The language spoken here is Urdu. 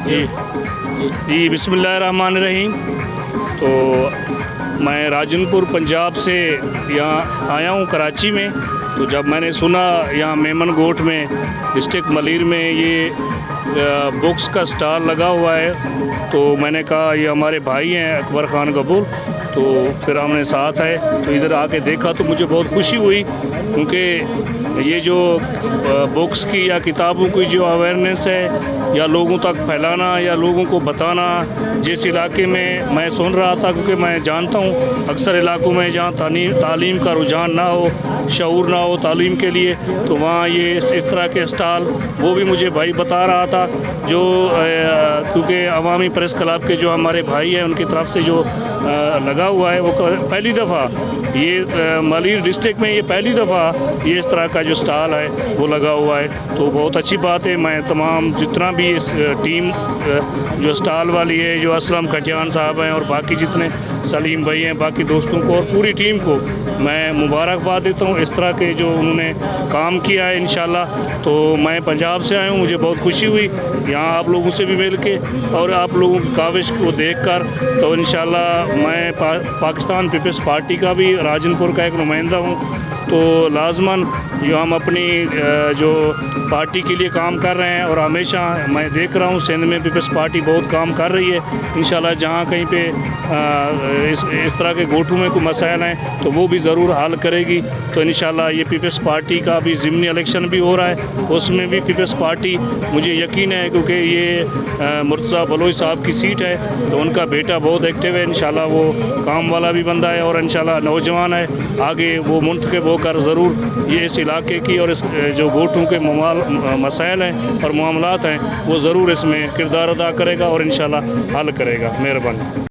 جی جی بسم اللہ الرحمن الرحیم. تو میں راجن پور پنجاب سے یہاں آیا ہوں کراچی میں. تو جب میں نے سنا یہاں میمن گوٹ میں ڈسٹرکٹ ملیر میں یہ بکس کا سٹال لگا ہوا ہے تو میں نے کہا یہ ہمارے بھائی ہیں اکبر خان کپور. تو پھر ہم نے ساتھ آئے تو ادھر آ کے دیکھا تو مجھے بہت خوشی ہوئی کیونکہ یہ جو بکس کی یا کتابوں کی جو اویئرنیس ہے یا لوگوں تک پھیلانا یا لوگوں کو بتانا جس علاقے میں سن رہا تھا کیونکہ میں جانتا ہوں اکثر علاقوں میں جہاں تعلیم کا رجحان نہ ہو شعور نہ ہو تعلیم کے لیے تو وہاں یہ اس طرح کے اسٹال وہ بھی مجھے بھائی بتا رہا تھا جو کیونکہ عوامی پریس کلب کے جو ہمارے بھائی ہیں ان کی طرف سے جو لگا ہوا ہے وہ پہلی دفعہ یہ ملیر ڈسٹرکٹ میں یہ پہلی دفعہ یہ اس طرح کا جو سٹال ہے وہ لگا ہوا ہے تو بہت اچھی بات ہے. میں تمام جتنا بھی اس ٹیم جو سٹال والی ہے جو اسلم کھٹیان صاحب ہیں اور باقی جتنے سلیم بھائی ہیں باقی دوستوں کو اور پوری ٹیم کو میں مبارکباد دیتا ہوں اس طرح کے جو انہوں نے کام کیا ہے انشاءاللہ. تو میں پنجاب سے آیا ہوں مجھے بہت خوشی ہوئی یہاں آپ لوگوں سے بھی مل کے اور آپ لوگوں کی کاوش کو دیکھ کر. تو انشاءاللہ میں پاکستان پیپلز پارٹی کا بھی راجن پور کا ایک نمائندہ ہوں تو لازماً جو ہم اپنی جو پارٹی کے لیے کام کر رہے ہیں اور ہمیشہ میں دیکھ رہا ہوں سندھ میں پیپلز پارٹی بہت کام کر رہی ہے انشاءاللہ. جہاں کہیں پہ اس طرح کے گوٹھوں میں کوئی مسائل ہیں تو وہ بھی ضرور حل کرے گی. تو انشاءاللہ یہ پیپلز پارٹی کا بھی ضمنی الیکشن بھی ہو رہا ہے اس میں بھی پیپلز پارٹی مجھے یقین ہے کیونکہ یہ مرتضیٰ بلوچ صاحب کی سیٹ ہے تو ان کا بیٹا بہت ایکٹیو ہے انشاءاللہ وہ کام والا بھی بندہ ہے اور انشاءاللہ نوجوان ہے آگے وہ منتخب ہو کر ضرور یہ اس علاقے کی اور اس جو گوٹھوں کے مسائل ہیں اور معاملات ہیں وہ ضرور اس میں کردار ادا کرے گا اور انشاءاللہ حل کرے گا. مہربانی.